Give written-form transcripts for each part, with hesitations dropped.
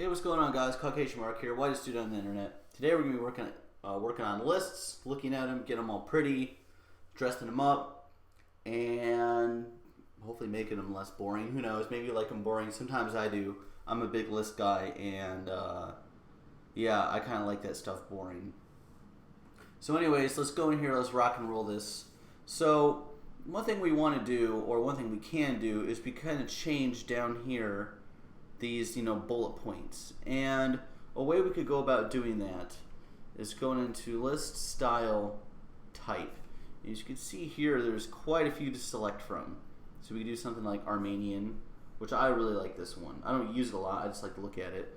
Hey, what's going on, guys? Caucasian Mark here, whitest dude on the internet. Today we're going to be working on lists, looking at them, get them all pretty, dressing them up, and hopefully making them less boring. Who knows? Maybe you like them boring. Sometimes I do. I'm a big list guy, and yeah, I kind of like that stuff boring. So anyways, let's go in here. Let's rock and roll this. So one thing we want to do, or one thing we can do, is we kind of change down here these, bullet points. And a way we could go about doing that is going into list style type. As you can see here, there's quite a few to select from. So we could do something like Armenian, which I really like this one. I don't use it a lot, I just like to look at it.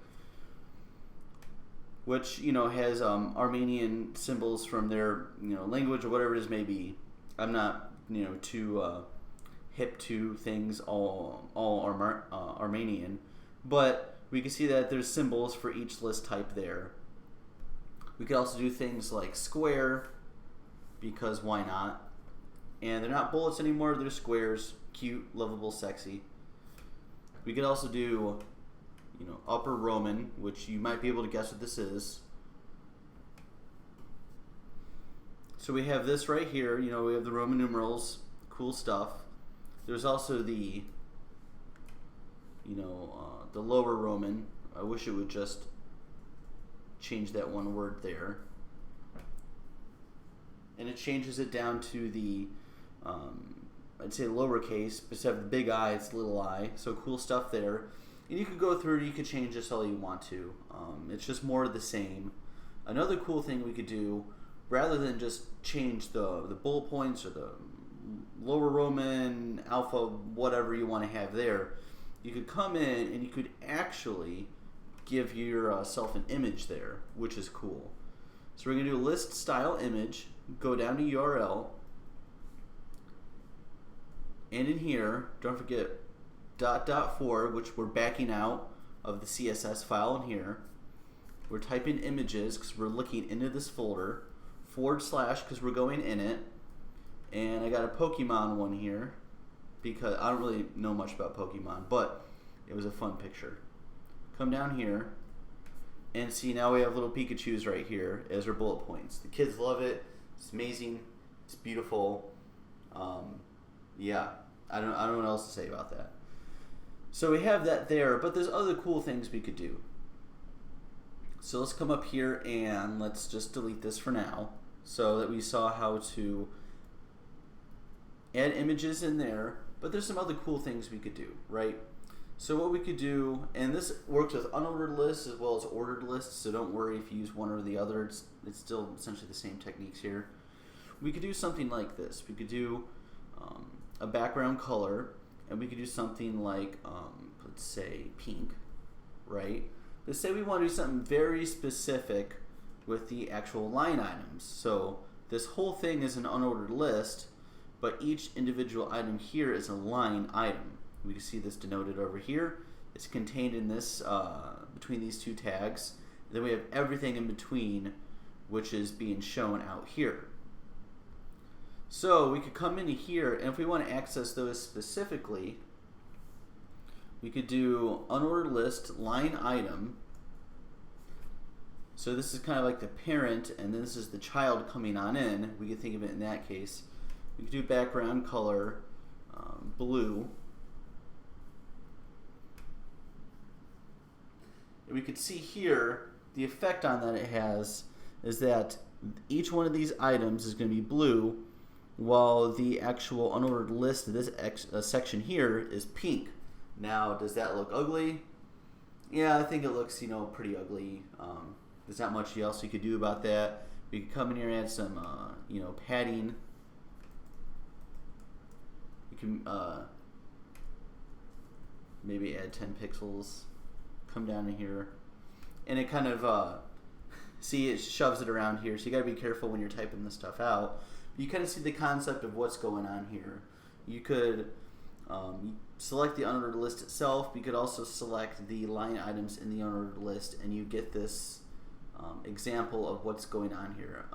Which, has Armenian symbols from their, language or whatever it is may be. I'm not, too hip to things all Armenian. But we can see that there's symbols for each list type there. We could also do things like square, because why not? And they're not bullets anymore, they're squares. Cute, lovable, sexy. We could also do, upper Roman, which you might be able to guess what this is. So we have this right here, we have the Roman numerals, cool stuff. There's also the the lower Roman. I wish it would just change that one word there. And it changes it down to the, I'd say lowercase, instead of the big I, it's little I. So cool stuff there. And you could go through it, you could change this all you want to. It's just more of the same. Another cool thing we could do, rather than just change the bullet points or the lower Roman, alpha, whatever you want to have there, you could come in and you could actually give yourself an image there, which is cool. So we're going to do list style image, go down to URL, and in here, don't forget .4, which we're backing out of the CSS file in here. We're typing images because we're looking into this folder, / because we're going in it, and I got a Pokemon one here because I don't really know much about Pokemon, but it was a fun picture. Come down here and see, now we have little Pikachus right here as our bullet points. The kids love it. It's amazing. It's beautiful. Yeah, I don't know what else to say about that. So we have that there, but there's other cool things we could do. So let's come up here and let's just delete this for now, so that we saw how to add images in there. But there's some other cool things we could do, right? So what we could do, and this works with unordered lists as well as ordered lists, so don't worry if you use one or the other, it's still essentially the same techniques here. We could do something like this. We could do a background color, and we could do something like, let's say, pink, right? Let's say we want to do something very specific with the actual line items. So this whole thing is an unordered list, but each individual item here is a line item. We can see this denoted over here. It's contained in this, between these two tags. And then we have everything in between, which is being shown out here. So we could come into here, and if we want to access those specifically, we could do unordered list line item. So this is kind of like the parent, and this is the child coming on in. We could think of it in that case. We could do background color blue. And we could see here the effect on that it has is that each one of these items is going to be blue, while the actual unordered list of this section here is pink. Now, does that look ugly? Yeah, I think it looks, pretty ugly. There's not much else you could do about that. We could come in here and add some, padding. You can maybe add 10 pixels. Come down in here, and it kind of, see, it shoves it around here, so you gotta be careful when you're typing this stuff out. You kind of see the concept of what's going on here. You could select the unordered list itself. You could also select the line items in the unordered list, and you get this example of what's going on here.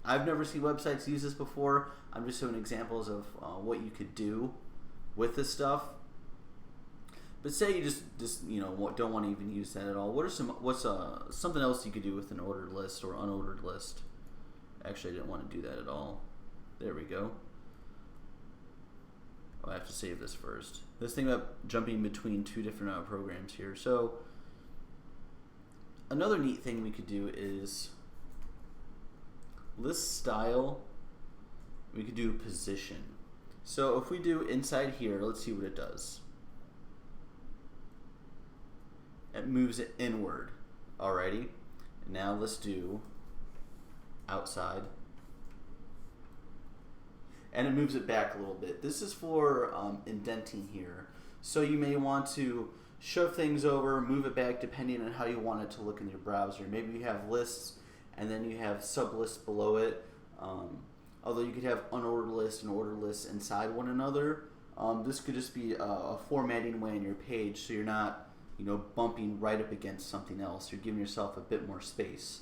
I've never seen websites use this before. I'm just showing examples of what you could do with this stuff. But say you just don't want to even use that at all. What's something else you could do with an ordered list or unordered list? Actually, I didn't want to do that at all. There we go. Oh, I have to save this first. This thing about jumping between two different programs here. So another neat thing we could do is list style. We could do position. So if we do inside here, let's see what it does. It moves it inward. Alrighty. Now let's do outside. And it moves it back a little bit. This is for indenting here. So you may want to shove things over, move it back depending on how you want it to look in your browser. Maybe you have lists and then you have sub-lists below it. Although you could have unordered lists and ordered lists inside one another. This could just be a formatting way on your page so you're not bumping right up against something else. You're giving yourself a bit more space.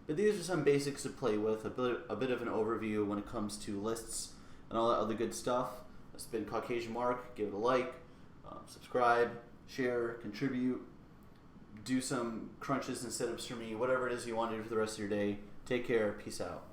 But these are some basics to play with, a bit of an overview when it comes to lists and all that other good stuff. It's been Caucasian Mark. Give it a like, subscribe, share, contribute, do some crunches and sit-ups for me, whatever it is you want to do for the rest of your day. Take care. Peace out.